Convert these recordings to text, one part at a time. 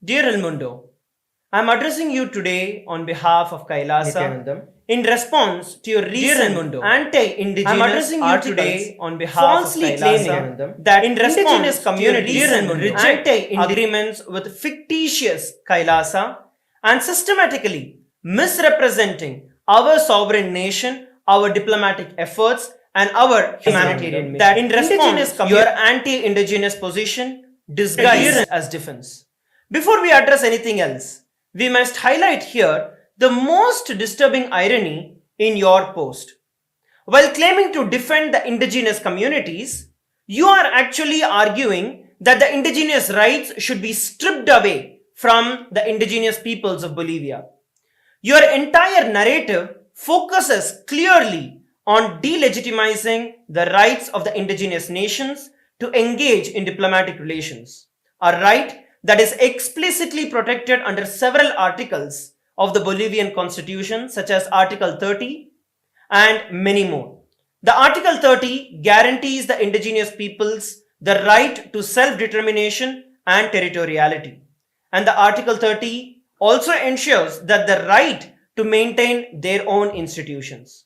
Dear El Mundo, I am addressing you today on behalf of Kailasa in response to your recent anti-indigenous articles on behalf falsely of Kailasa that indigenous communities reject agreements with fictitious Kailasa and systematically misrepresenting our sovereign nation, our diplomatic efforts, and our humanitarian mission. That in response to your anti-indigenous position disguised as defense. Before we address anything else, we must highlight here the most disturbing irony in your post. While claiming to defend the indigenous communities, you are actually arguing that the indigenous rights should be stripped away from the indigenous peoples of Bolivia. Your entire narrative focuses clearly on delegitimizing the rights of the indigenous nations to engage in diplomatic relations, a right that is explicitly protected under several articles of the Bolivian constitution, such as Article 30 and many more. The Article 30 guarantees the indigenous peoples the right to self-determination and territoriality. And the Article 30 also ensures that the right to maintain their own institutions.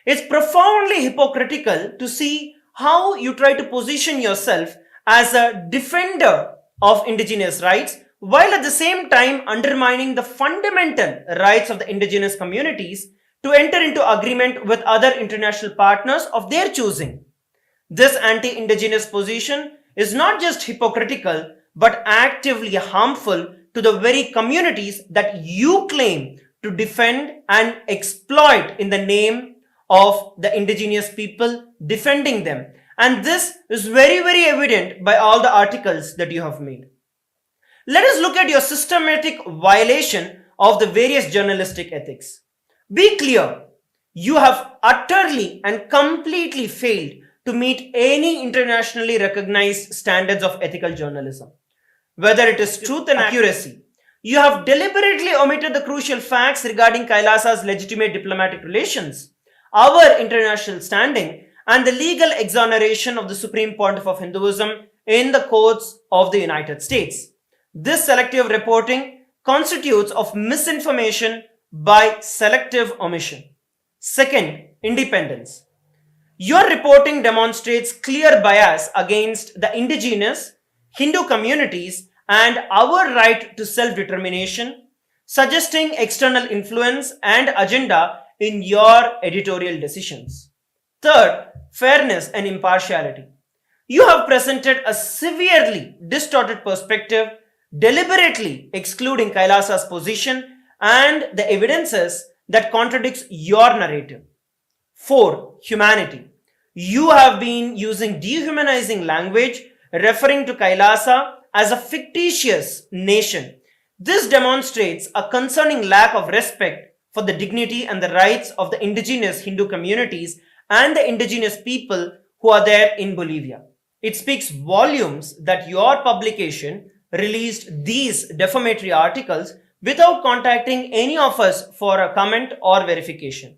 It's profoundly hypocritical to see how you try to position yourself as a defender of indigenous rights while at the same time undermining the fundamental rights of the indigenous communities to enter into agreement with other international partners of their choosing. This anti-indigenous position is not just hypocritical but actively harmful to the very communities that you claim to defend and exploit in the name of the indigenous people defending them. And this is very, very evident by all the articles that you have made. Let us look at your systematic violation of the various journalistic ethics. Be clear, you have utterly and completely failed to meet any internationally recognized standards of ethical journalism. Whether it is truth and accuracy, you have deliberately omitted the crucial facts regarding Kailasa's legitimate diplomatic relations, our international standing, and the legal exoneration of the Supreme Pontiff of Hinduism in the courts of the United States. This selective reporting constitutes of misinformation by selective omission. Second, independence. Your reporting demonstrates clear bias against the indigenous Hindu communities and our right to self-determination, suggesting external influence and agenda in your editorial decisions. Third, fairness and impartiality. You have presented a severely distorted perspective, deliberately excluding Kailasa's position and the evidences that contradicts your narrative. 4. Humanity. You have been using dehumanizing language, referring to Kailasa as a fictitious nation. This demonstrates a concerning lack of respect for the dignity and the rights of the indigenous Hindu communities and the indigenous people who are there in Bolivia. It speaks volumes that your publication released these defamatory articles without contacting any of us for a comment or verification.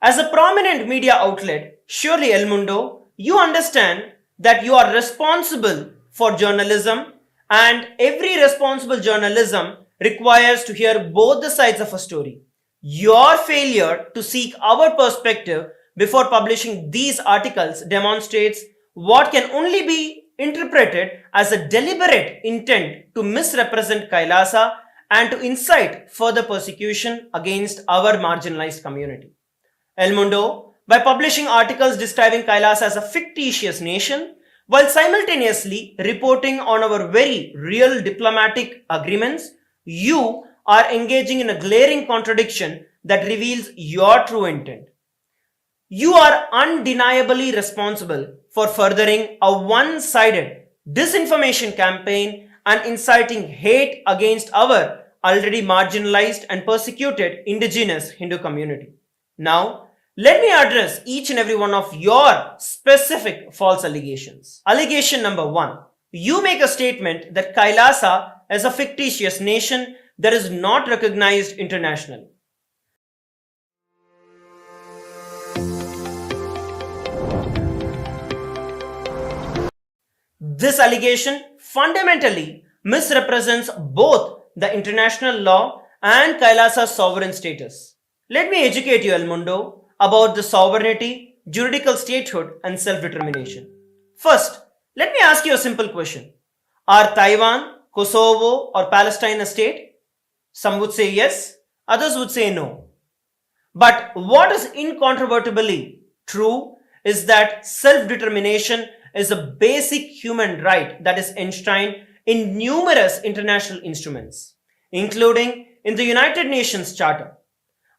As a prominent media outlet, surely El Mundo, you understand that you are responsible for journalism, and every responsible journalism requires to hear both the sides of a story. Your failure to seek our perspective before publishing these articles demonstrates what can only be interpreted as a deliberate intent to misrepresent Kailasa and to incite further persecution against our marginalized community. El Mundo, by publishing articles describing Kailasa as a fictitious nation, while simultaneously reporting on our very real diplomatic agreements, you are engaging in a glaring contradiction that reveals your true intent. You are undeniably responsible for furthering a one-sided disinformation campaign and inciting hate against our already marginalized and persecuted indigenous Hindu community. Now, let me address each and every one of your specific false allegations. Allegation number 1. You make a statement that Kailasa is a fictitious nation that is not recognized internationally. This allegation fundamentally misrepresents both the international law and Kailasa's sovereign status. Let me educate you, El Mundo, about the sovereignty, juridical statehood, and self-determination. First, let me ask you a simple question. Are Taiwan, Kosovo, or Palestine a state? Some would say yes, others would say no. But what is incontrovertibly true is that self-determination is a basic human right that is enshrined in numerous international instruments, including in the United Nations Charter.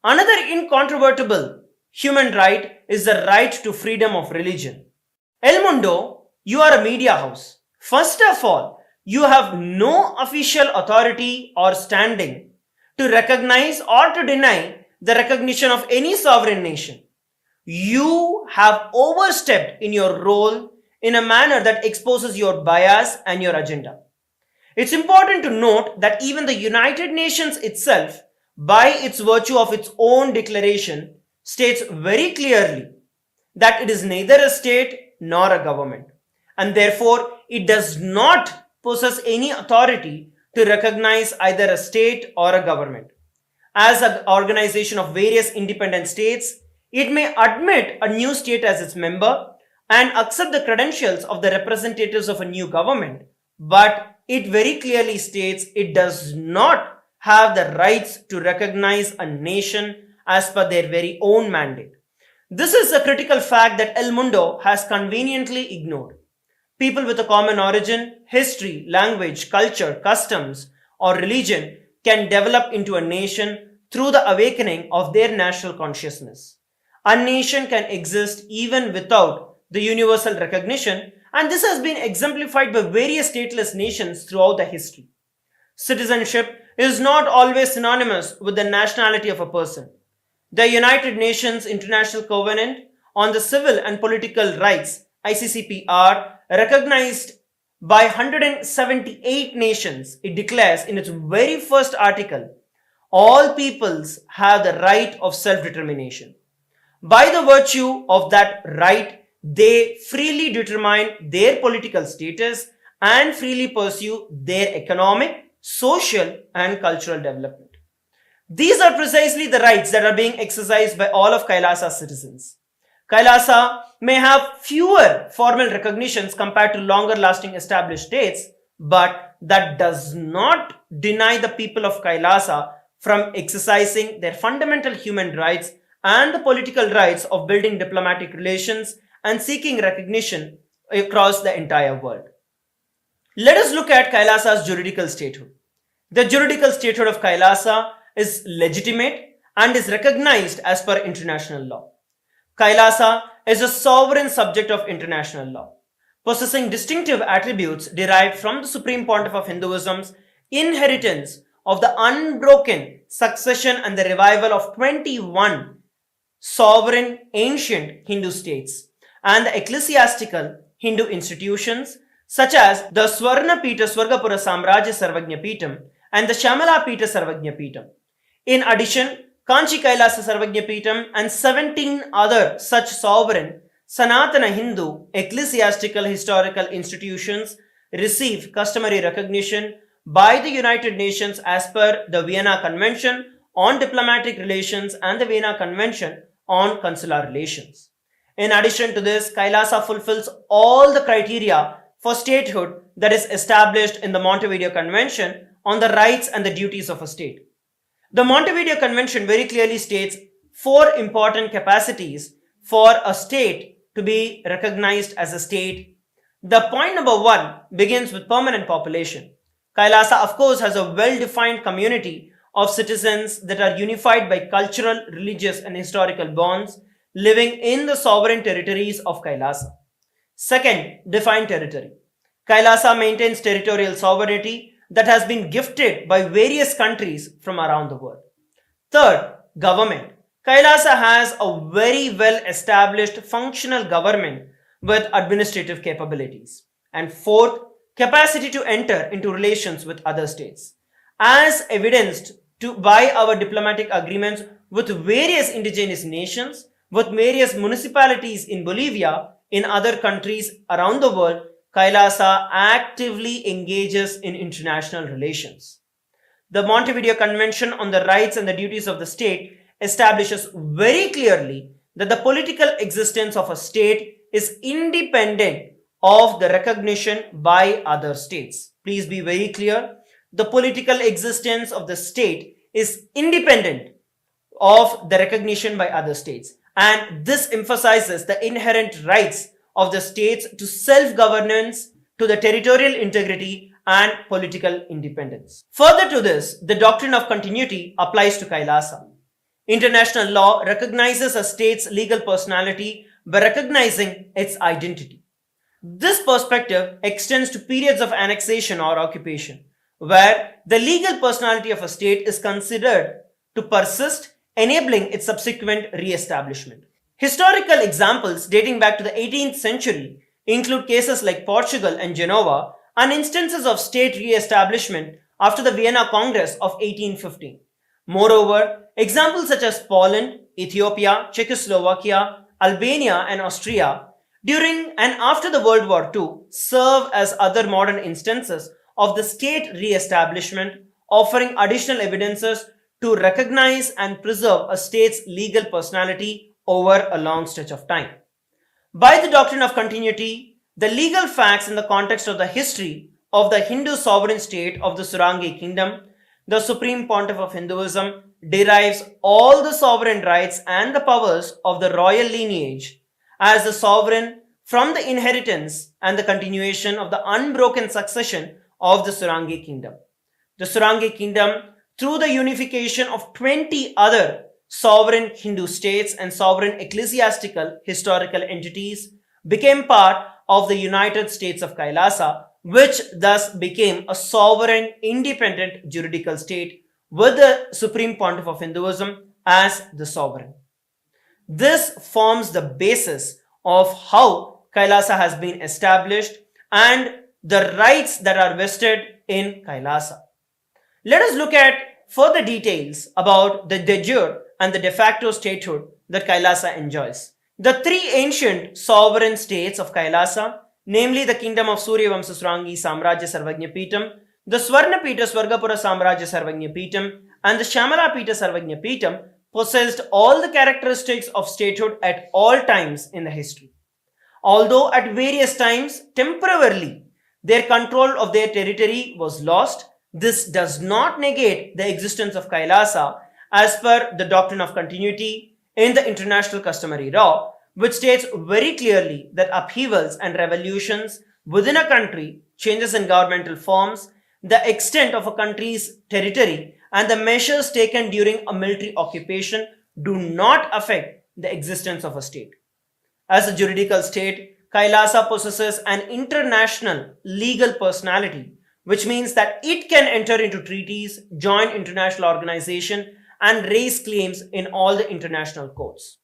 Another incontrovertible human right is the right to freedom of religion. El Mundo, you are a media house. First of all, you have no official authority or standing to recognize or to deny the recognition of any sovereign nation. You have overstepped in your role in a manner that exposes your bias and your agenda. It's important to note that even the United Nations itself, by its virtue of its own declaration, states very clearly that it is neither a state nor a government, and therefore it does not possess any authority to recognize either a state or a government. As an organization of various independent states, it may admit a new state as its member and accept the credentials of the representatives of a new government, but it very clearly states it does not have the rights to recognize a nation as per their very own mandate. This is a critical fact that El Mundo has conveniently ignored. People with a common origin, history, language, culture, customs, or religion can develop into a nation through the awakening of their national consciousness. A nation can exist even without the universal recognition, and this has been exemplified by various stateless nations throughout the history. Citizenship is not always synonymous with the nationality of a person. The United Nations International Covenant on the Civil and Political Rights, ICCPR, recognized by 178 nations, it declares in its very first article, all peoples have the right of self-determination. By the virtue of that right, they freely determine their political status and freely pursue their economic, social, and cultural development. These are precisely the rights that are being exercised by all of Kailasa's citizens. Kailasa may have fewer formal recognitions compared to longer lasting established states, but that does not deny the people of Kailasa from exercising their fundamental human rights and the political rights of building diplomatic relations and seeking recognition across the entire world. Let us look at Kailasa's juridical statehood. The juridical statehood of Kailasa is legitimate and is recognized as per international law. Kailasa is a sovereign subject of international law, possessing distinctive attributes derived from the Supreme Pontiff of Hinduism's inheritance of the unbroken succession and the revival of 21 sovereign ancient Hindu states and the ecclesiastical Hindu institutions such as the Swarna Pita Swargapura Samrajya Sarvagnya Pitam and the Shamala Pita Sarvagnya Pitam. In addition, Kanchi Kailasa Sarvagnya Pitam and 17 other such sovereign Sanatana Hindu ecclesiastical historical institutions receive customary recognition by the United Nations as per the Vienna Convention on Diplomatic Relations and the Vienna Convention on Consular Relations. In addition to this, Kailasa fulfills all the criteria for statehood that is established in the Montevideo Convention on the rights and the duties of a state. The Montevideo Convention very clearly states 4 important capacities for a state to be recognized as a state. The point number 1 begins with permanent population. Kailasa, of course, has a well-defined community of citizens that are unified by cultural, religious, and historical bonds living in the sovereign territories of Kailasa. Second, defined territory. Kailasa maintains territorial sovereignty that has been gifted by various countries from around the world. Third, government. Kailasa has a very well-established functional government with administrative capabilities. And fourth, capacity to enter into relations with other states. As evidenced by our diplomatic agreements with various indigenous nations, with various municipalities in Bolivia, in other countries around the world, Kailasa actively engages in international relations. The Montevideo Convention on the Rights and the Duties of the State establishes very clearly that the political existence of a state is independent of the recognition by other states. Please be very clear. The political existence of the state is independent of the recognition by other states. And this emphasizes the inherent rights of the states to self-governance, to the territorial integrity and political independence. Further to this, the doctrine of continuity applies to Kailasa. International law recognizes a state's legal personality by recognizing its identity. This perspective extends to periods of annexation or occupation, where the legal personality of a state is considered to persist, enabling its subsequent re-establishment. Historical examples dating back to the 18th century include cases like Portugal and Genoa and instances of state re-establishment after the Vienna Congress of 1815. Moreover, examples such as Poland, Ethiopia, Czechoslovakia, Albania and Austria during and after the World War II serve as other modern instances of the state re-establishment, offering additional evidences to recognize and preserve a state's legal personality over a long stretch of time. By the doctrine of continuity, the legal facts in the context of the history of the Hindu sovereign state of the Surangi kingdom, the supreme pontiff of Hinduism derives all the sovereign rights and the powers of the royal lineage as the sovereign from the inheritance and the continuation of the unbroken succession of the Surangi kingdom. The Surangi kingdom, through the unification of 20 other sovereign Hindu states and sovereign ecclesiastical historical entities, became part of the United States of Kailasa, which thus became a sovereign independent juridical state with the Supreme Pontiff of Hinduism as the sovereign. This forms the basis of how Kailasa has been established and the rights that are vested in Kailasa. Let us look at further details about the de jure and the de facto statehood that Kailasa enjoys. The three ancient sovereign states of Kailasa, namely the kingdom of Suryavamsa Surangi Samrajya Sarvagnya Peetham, the Swarnapita Swargapura Samrajya Sarvagnya Peetham, and the Shamalapita Sarvagnya Peetham, possessed all the characteristics of statehood at all times in the history. Although at various times, temporarily, their control of their territory was lost, this does not negate the existence of Kailasa as per the doctrine of continuity in the international customary law, which states very clearly that upheavals and revolutions within a country, changes in governmental forms, the extent of a country's territory, and the measures taken during a military occupation do not affect the existence of a state. As a juridical state, Kailasa possesses an international legal personality, which means that it can enter into treaties, join international organizations, and raise claims in all the international courts.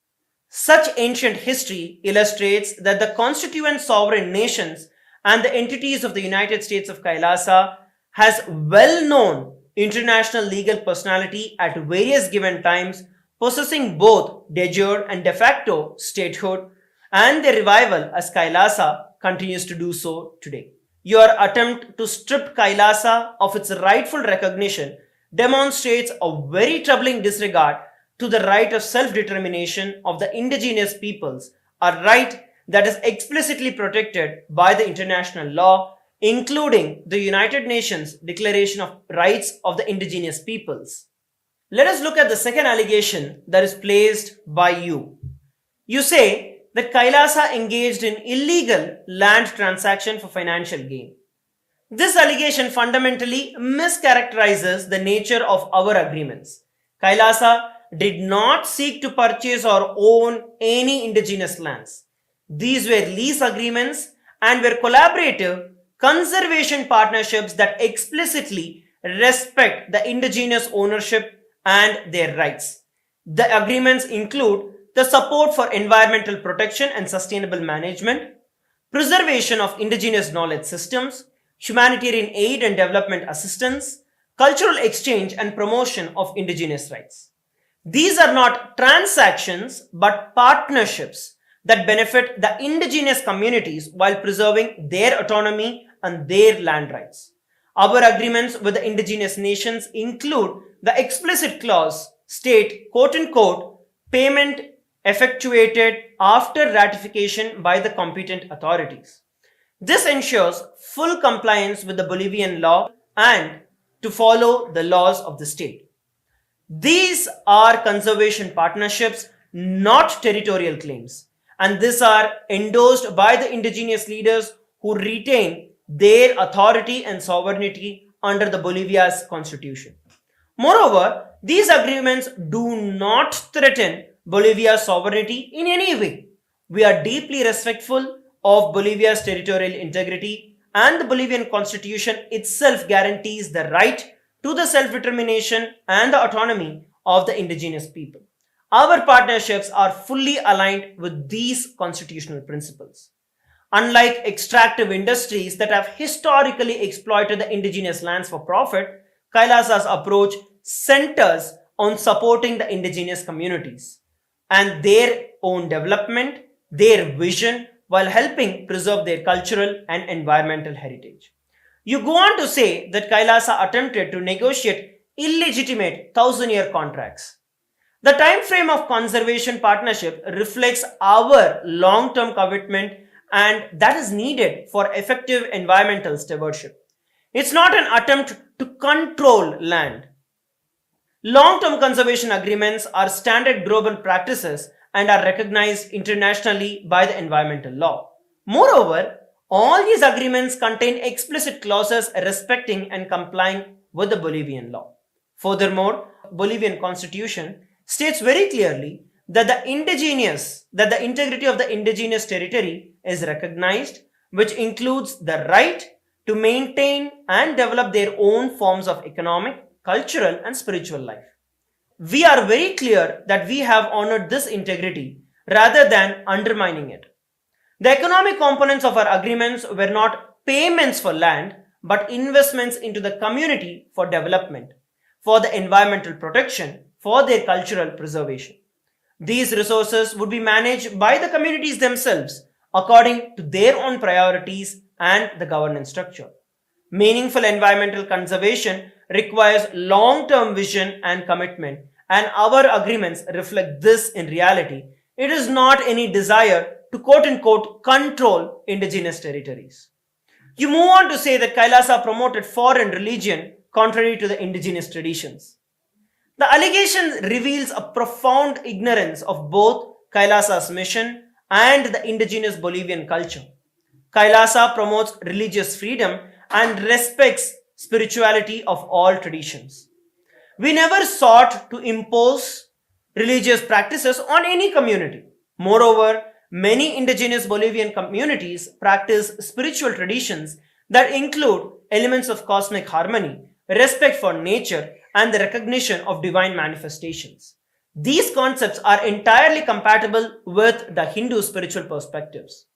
Such ancient history illustrates that the constituent sovereign nations and the entities of the United States of Kailasa has well-known international legal personality at various given times, possessing both de jure and de facto statehood, and their revival as Kailasa continues to do so today. Your attempt to strip Kailasa of its rightful recognition demonstrates a very troubling disregard to the right of self-determination of the indigenous peoples, a right that is explicitly protected by the international law, including the United Nations Declaration of Rights of the Indigenous Peoples. Let us look at the second allegation that is placed by you. You say that Kailasa engaged in illegal land transaction for financial gain. This allegation fundamentally mischaracterizes the nature of our agreements. Kailasa did not seek to purchase or own any indigenous lands. These were lease agreements and were collaborative conservation partnerships that explicitly respect the indigenous ownership and their rights. The agreements include the support for environmental protection and sustainable management, preservation of indigenous knowledge systems, humanitarian aid and development assistance, cultural exchange and promotion of indigenous rights. These are not transactions but partnerships that benefit the indigenous communities while preserving their autonomy and their land rights. Our agreements with the indigenous nations include the explicit clause state, quote unquote, payment effectuated after ratification by the competent authorities. This ensures full compliance with the Bolivian law and to follow the laws of the state. These are conservation partnerships, not territorial claims, and these are endorsed by the indigenous leaders who retain their authority and sovereignty under the Bolivia's constitution. Moreover, these agreements do not threaten Bolivia's sovereignty in any way. We are deeply respectful of Bolivia's territorial integrity, and the Bolivian constitution itself guarantees the right to the self-determination and the autonomy of the indigenous people. Our partnerships are fully aligned with these constitutional principles. Unlike extractive industries that have historically exploited the indigenous lands for profit, Kailasa's approach centers on supporting the indigenous communities and their own development, their vision, while helping preserve their cultural and environmental heritage. You go on to say that Kailasa attempted to negotiate illegitimate 1,000-year contracts. The time frame of conservation partnership reflects our long-term commitment, and that is needed for effective environmental stewardship. It's not an attempt to control land. Long-term conservation agreements are standard global practices and are recognized internationally by the environmental law. Moreover, all these agreements contain explicit clauses respecting and complying with the Bolivian law. Furthermore, Bolivian constitution states very clearly that the integrity of the indigenous territory is recognized, which includes the right to maintain and develop their own forms of economic, cultural, and spiritual life. We are very clear that we have honored this integrity rather than undermining it. The economic components of our agreements were not payments for land, but investments into the community for development, for the environmental protection, for their cultural preservation. These resources would be managed by the communities themselves according to their own priorities and the governance structure. Meaningful environmental conservation requires long-term vision and commitment, and our agreements reflect this in reality. It is not any desire to quote-unquote control indigenous territories. You move on to say that Kailasa promoted foreign religion contrary to the indigenous traditions. The allegation reveals a profound ignorance of both Kailasa's mission and the indigenous Bolivian culture. Kailasa promotes religious freedom and respects spirituality of all traditions. We never sought to impose religious practices on any community. Moreover, many indigenous Bolivian communities practice spiritual traditions that include elements of cosmic harmony, respect for nature, and the recognition of divine manifestations. These concepts are entirely compatible with the Hindu spiritual perspectives.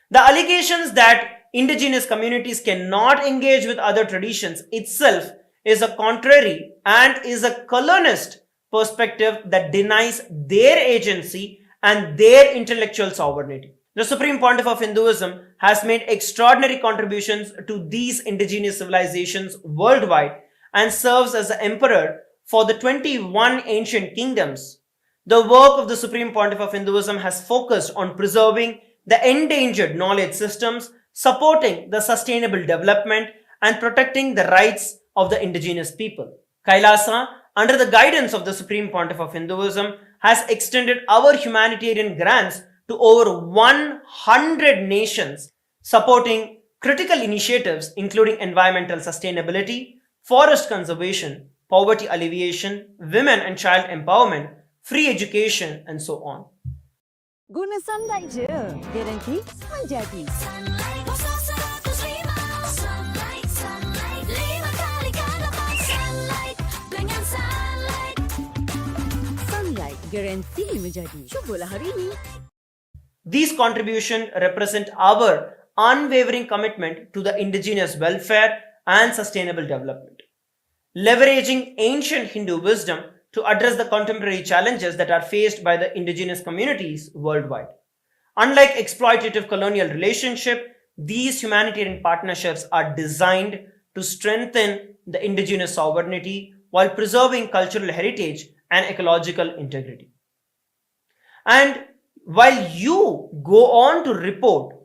The allegations that indigenous communities cannot engage with other traditions itself is a contrary and is a colonist perspective that denies their agency and their intellectual sovereignty. The Supreme Pontiff of Hinduism has made extraordinary contributions to these indigenous civilizations worldwide and serves as the emperor for the 21 ancient kingdoms. The work of the Supreme Pontiff of Hinduism has focused on preserving the endangered knowledge systems, supporting the sustainable development, and protecting the rights of the indigenous people. Kailasa, under the guidance of the Supreme Pontiff of Hinduism, has extended our humanitarian grants to over 100 nations, supporting critical initiatives including environmental sustainability, forest conservation, poverty alleviation, women and child empowerment, free education, and so on. Guna sunlight je, guarantee menjadi. Sunlight guarantee menjadi. Cubalah hari ini. These contributions represent our unwavering commitment to the indigenous welfare and sustainable development. Leveraging ancient Hindu wisdom to address the contemporary challenges that are faced by the indigenous communities worldwide. Unlike exploitative colonial relationship, these humanitarian partnerships are designed to strengthen the indigenous sovereignty while preserving cultural heritage and ecological integrity. And while you go on to report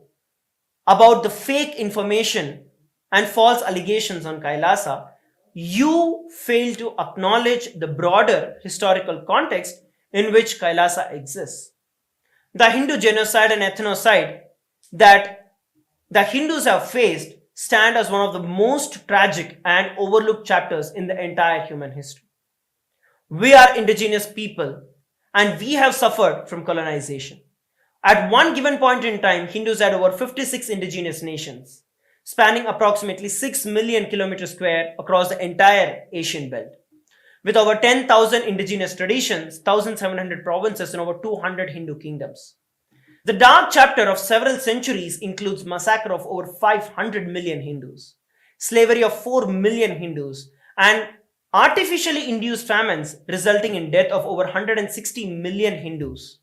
about the fake information and false allegations on Kailasa, you fail to acknowledge the broader historical context in which Kailasa exists. The Hindu genocide and ethnocide that the Hindus have faced stand as one of the most tragic and overlooked chapters in the entire human history. We are indigenous people and we have suffered from colonization. At one given point in time, Hindus had over 56 indigenous nations, spanning approximately 6 million kilometers square across the entire Asian belt. With over 10,000 indigenous traditions, 1,700 provinces and over 200 Hindu kingdoms. The dark chapter of several centuries includes massacre of over 500 million Hindus, slavery of 4 million Hindus, and artificially induced famines resulting in death of over 160 million Hindus,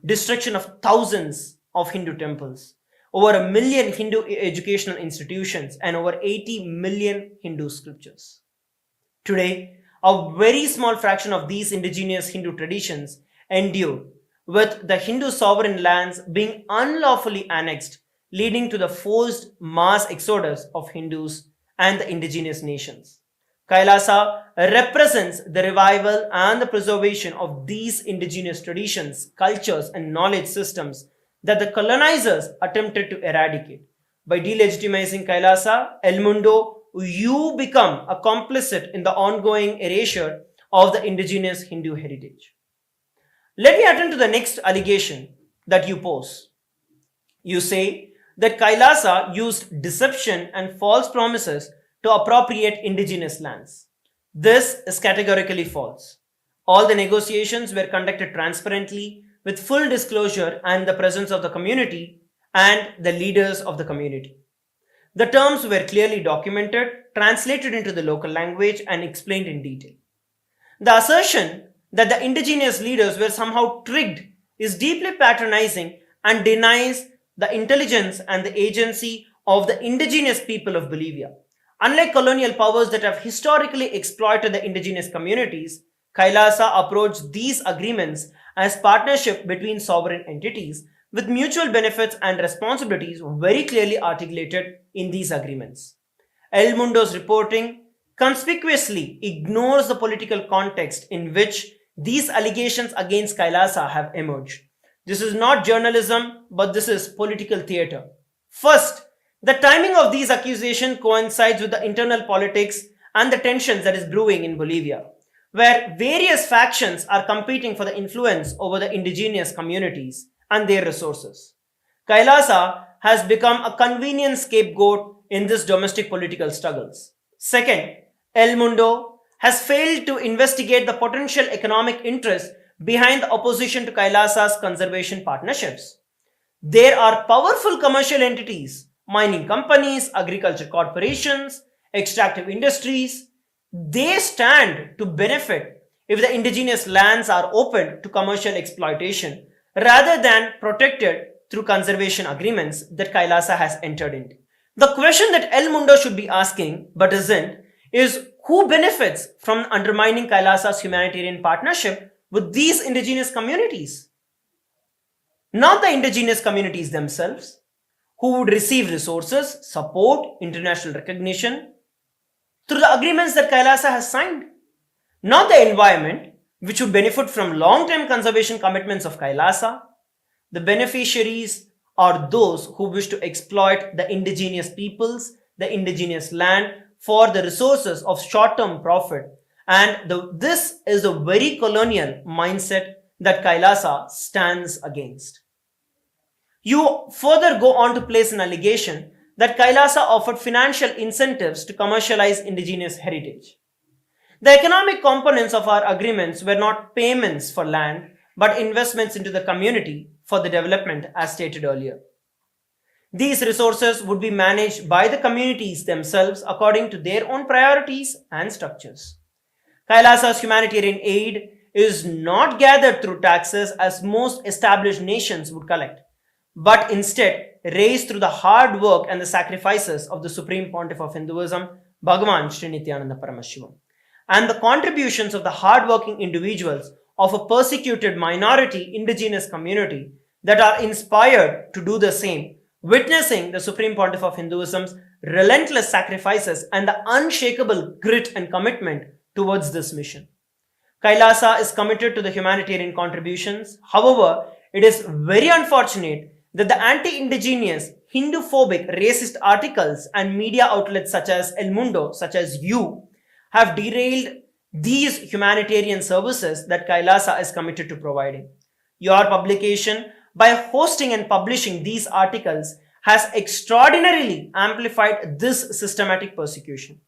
destruction of thousands of Hindu temples, over 1 million Hindu educational institutions, and over 80 million Hindu scriptures. Today, a very small fraction of these indigenous Hindu traditions endure, with the Hindu sovereign lands being unlawfully annexed, leading to the forced mass exodus of Hindus and the indigenous nations. Kailasa represents the revival and the preservation of these indigenous traditions, cultures, and knowledge systems that the colonizers attempted to eradicate. By delegitimizing Kailasa, El Mundo, you become a complicit in the ongoing erasure of the indigenous Hindu heritage. Let me attend to the next allegation that you pose. You say that Kailasa used deception and false promises to appropriate indigenous lands. This is categorically false. All the negotiations were conducted transparently with full disclosure and the presence of the community and the leaders of the community. The terms were clearly documented, translated into the local language, and explained in detail. The assertion that the indigenous leaders were somehow tricked is deeply patronizing and denies the intelligence and the agency of the indigenous people of Bolivia. Unlike colonial powers that have historically exploited the indigenous communities, Kailasa approached these agreements as partnership between sovereign entities with mutual benefits and responsibilities very clearly articulated in these agreements. El Mundo's reporting conspicuously ignores the political context in which these allegations against Kailasa have emerged. This is not journalism, but this is political theater. First, the timing of these accusations coincides with the internal politics and the tensions that is brewing in Bolivia, where various factions are competing for the influence over the indigenous communities and their resources. Kailasa has become a convenient scapegoat in this domestic political struggles. Second, El Mundo has failed to investigate the potential economic interest behind the opposition to Kailasa's conservation partnerships. There are powerful commercial entities, mining companies, agriculture corporations, extractive industries. They stand to benefit if the indigenous lands are opened to commercial exploitation rather than protected through conservation agreements that Kailasa has entered into. The question that El Mundo should be asking, but isn't, is who benefits from undermining Kailasa's humanitarian partnership with these indigenous communities? Not the indigenous communities themselves, who would receive resources, support, international recognition through the agreements that Kailasa has signed. Not the environment, which would benefit from long-term conservation commitments of Kailasa. The beneficiaries are those who wish to exploit the indigenous peoples, the indigenous land for the resources of short-term profit. And this is a very colonial mindset that Kailasa stands against. You further go on to place an allegation that Kailasa offered financial incentives to commercialize indigenous heritage. The economic components of our agreements were not payments for land, but investments into the community for the development as stated earlier. These resources would be managed by the communities themselves according to their own priorities and structures. Kailasa's humanitarian aid is not gathered through taxes as most established nations would collect, but instead raised through the hard work and the sacrifices of the Supreme Pontiff of Hinduism, Bhagavan Sri Nithyananda Paramashivam, and the contributions of the hard-working individuals of a persecuted minority indigenous community that are inspired to do the same, witnessing the Supreme Pontiff of Hinduism's relentless sacrifices and the unshakable grit and commitment towards this mission. Kailasa is committed to the humanitarian contributions. However, it is very unfortunate that the anti-indigenous, Hindu-phobic, racist articles and media outlets such as El Mundo, such as you, have derailed these humanitarian services that Kailasa is committed to providing. Your publication, by hosting and publishing these articles, has extraordinarily amplified this systematic persecution.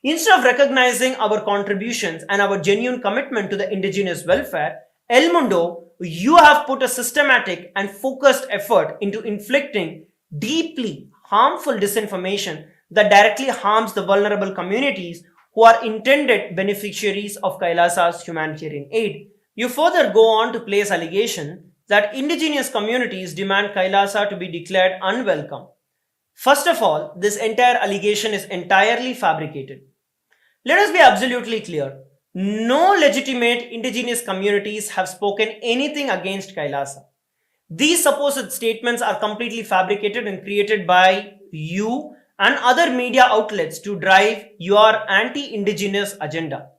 Instead of recognizing our contributions and our genuine commitment to the indigenous welfare, El Mundo, you have put a systematic and focused effort into inflicting deeply harmful disinformation that directly harms the vulnerable communities who are intended beneficiaries of Kailasa's humanitarian aid. You further go on to place allegation that indigenous communities demand Kailasa to be declared unwelcome. First of all, this entire allegation is entirely fabricated. Let us be absolutely clear. No legitimate indigenous communities have spoken anything against Kailasa. These supposed statements are completely fabricated and created by you and other media outlets to drive your anti-indigenous agenda.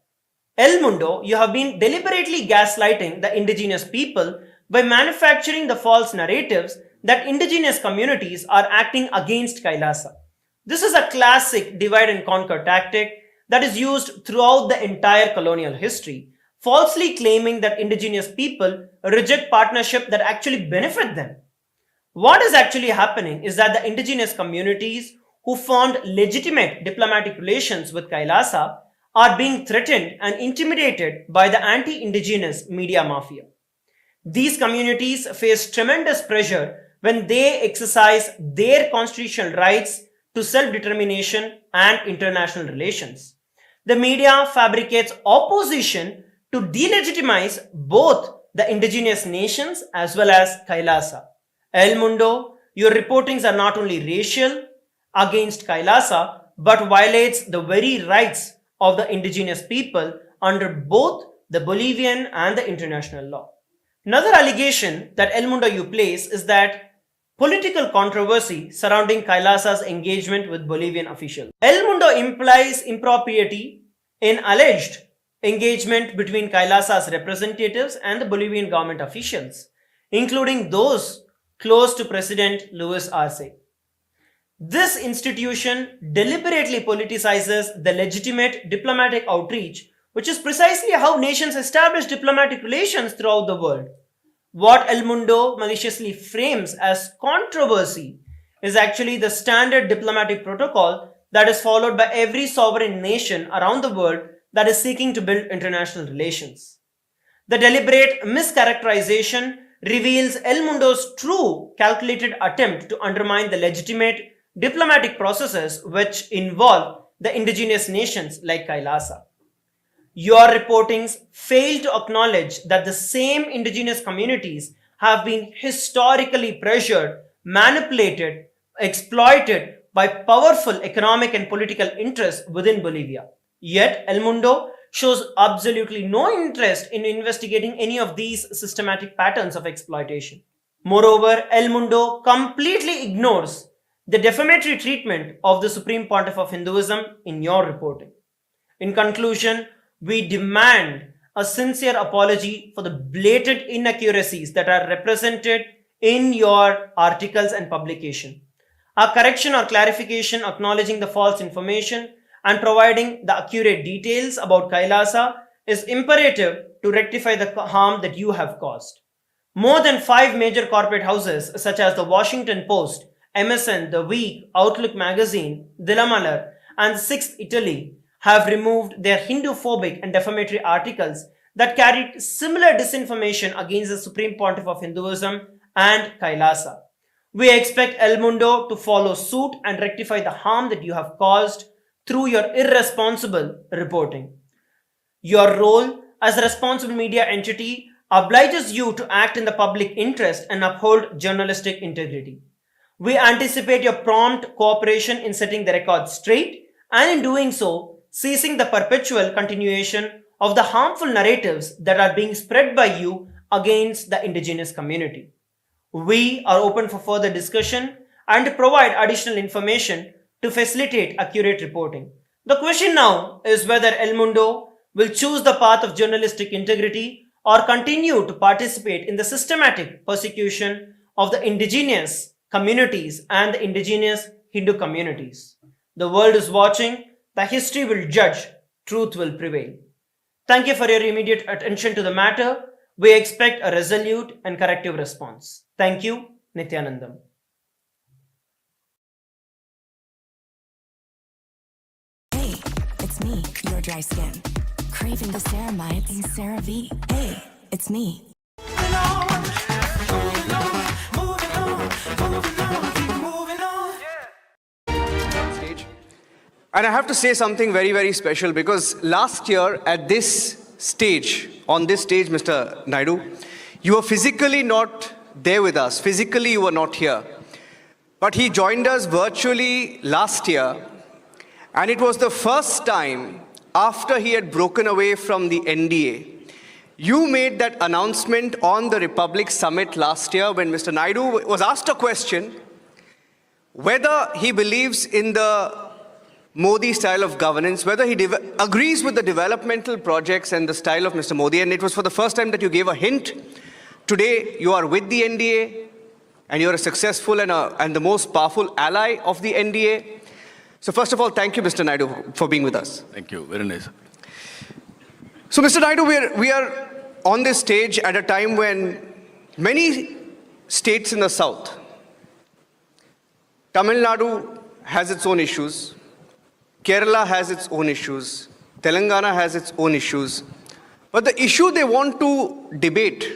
El Mundo, you have been deliberately gaslighting the indigenous people by manufacturing the false narratives that indigenous communities are acting against Kailasa. This is a classic divide and conquer tactic that is used throughout the entire colonial history, falsely claiming that indigenous people reject partnership that actually benefit them. What is actually happening is that the indigenous communities who formed legitimate diplomatic relations with Kailasa are being threatened and intimidated by the anti-indigenous media mafia. These communities face tremendous pressure when they exercise their constitutional rights to self-determination and international relations. The media fabricates opposition to delegitimize both the indigenous nations as well as Kailasa. El Mundo, your reportings are not only racial against Kailasa but violates the very rights of the indigenous people under both the Bolivian and the international law. Another allegation that El Mundo you place is that political controversy surrounding Kailasa's engagement with Bolivian officials. El Mundo implies impropriety in alleged engagement between Kailasa's representatives and the Bolivian government officials, including those close to President Luis Arce. This institution deliberately politicizes the legitimate diplomatic outreach, which is precisely how nations establish diplomatic relations throughout the world. What El Mundo maliciously frames as controversy is actually the standard diplomatic protocol that is followed by every sovereign nation around the world that is seeking to build international relations. The deliberate mischaracterization reveals El Mundo's true calculated attempt to undermine the legitimate diplomatic processes which involve the indigenous nations like Kailasa. Your reportings fail to acknowledge that the same indigenous communities have been historically pressured, manipulated, exploited by powerful economic and political interests within Bolivia. Yet, El Mundo shows absolutely no interest in investigating any of these systematic patterns of exploitation. Moreover, El Mundo completely ignores the defamatory treatment of the Supreme Pontiff of Hinduism in your reporting. In conclusion, we demand a sincere apology for the blatant inaccuracies that are represented in your articles and publication. A correction or clarification acknowledging the false information and providing the accurate details about Kailasa is imperative to rectify the harm that you have caused. More than 5 major corporate houses such as the Washington Post, MSN, The Week, Outlook Magazine, Dilamalar, and Sixth Italy have removed their Hindu-phobic and defamatory articles that carried similar disinformation against the Supreme Pontiff of Hinduism and Kailasa. We expect El Mundo to follow suit and rectify the harm that you have caused through your irresponsible reporting. Your role as a responsible media entity obliges you to act in the public interest and uphold journalistic integrity. We anticipate your prompt cooperation in setting the record straight and in doing so, ceasing the perpetual continuation of the harmful narratives that are being spread by you against the indigenous community. We are open for further discussion and to provide additional information to facilitate accurate reporting. The question now is whether El Mundo will choose the path of journalistic integrity or continue to participate in the systematic persecution of the indigenous communities and the indigenous Hindu communities. The world is watching, the history will judge, truth will prevail. Thank you for your immediate attention to the matter. We expect a resolute and corrective response. Thank you, Nithyananda. Hey, it's me, your dry skin. Craving the ceramides in CeraVe. Hey, it's me. Stage. And I have to say something very, very special because last year at this stage, on this stage, Mr. Naidu, you were physically not there with us. Physically, you were not here. But he joined us virtually last year, and it was the first time after he had broken away from the NDA. You made that announcement on the Republic Summit last year when Mr. Naidu was asked a question whether he believes in the Modi style of governance, whether he agrees with the developmental projects and the style of Mr. Modi, and it was for the first time that you gave a hint. Today, you are with the NDA, and you're a successful and the most powerful ally of the NDA. So first of all, thank you, Mr. Naidu, for being with us. Thank you. Very nice. So, Mr. Naidu, we are on this stage at a time when many states in the south, Tamil Nadu has its own issues, Kerala has its own issues, Telangana has its own issues, but the issue they want to debate,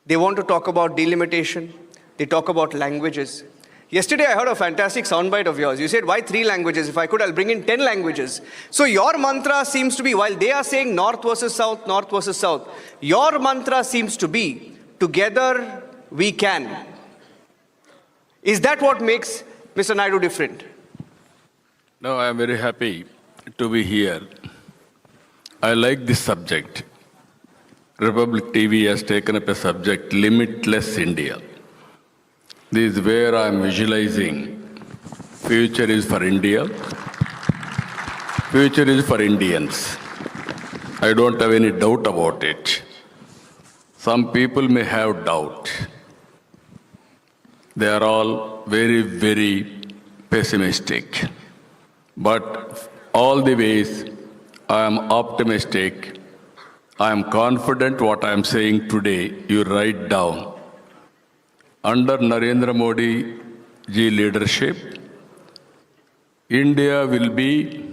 they want to talk about delimitation, they talk about languages. Yesterday, I heard a fantastic soundbite of yours. You said, why 3 languages? If I could, I'll bring in 10 languages. So your mantra seems to be, while they are saying north versus south, your mantra seems to be, together we can. Is that what makes Mr. Naidu different? No, I am very happy to be here. I like this subject. Republic TV has taken up a subject, Limitless India. This is where I am visualizing future is for India, future is for Indians. I don't have any doubt about it. Some people may have doubt. They are all very, very pessimistic. But all the ways, I am optimistic. I am confident what I am saying today, you write down. Under Narendra Modi ji leadership, India will be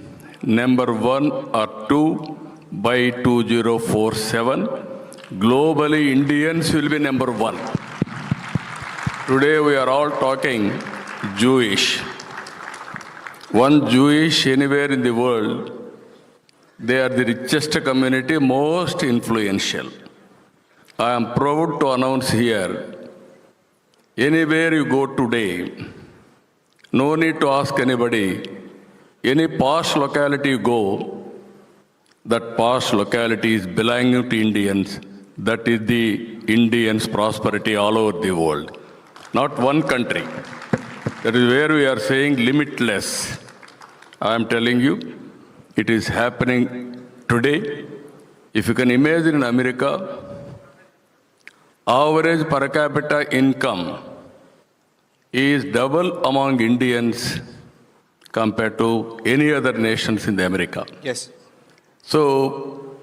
number 1 or 2 by 2047. Globally, Indians will be number 1. Today we are all talking Jewish. One Jewish anywhere in the world, they are the richest community, most influential. I am proud to announce here, anywhere you go today, no need to ask anybody, any posh locality you go, that posh locality is belonging to Indians. That is the Indians' prosperity all over the world. Not one country. That is where we are saying limitless. I am telling you, it is happening today. If you can imagine in America, average per capita income is double among Indians compared to any other nations in America. Yes. So,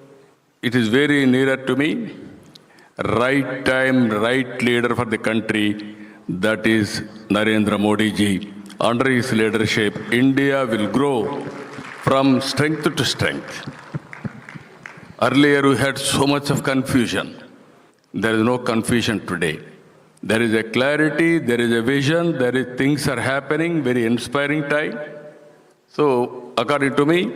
it is very nearer to me. Right time, right leader for the country, that is Narendra Modi ji. Under his leadership, India will grow from strength to strength. Earlier, we had so much of confusion. There is no confusion today. There is a clarity, there is a vision, things are happening, very inspiring time. So, according to me,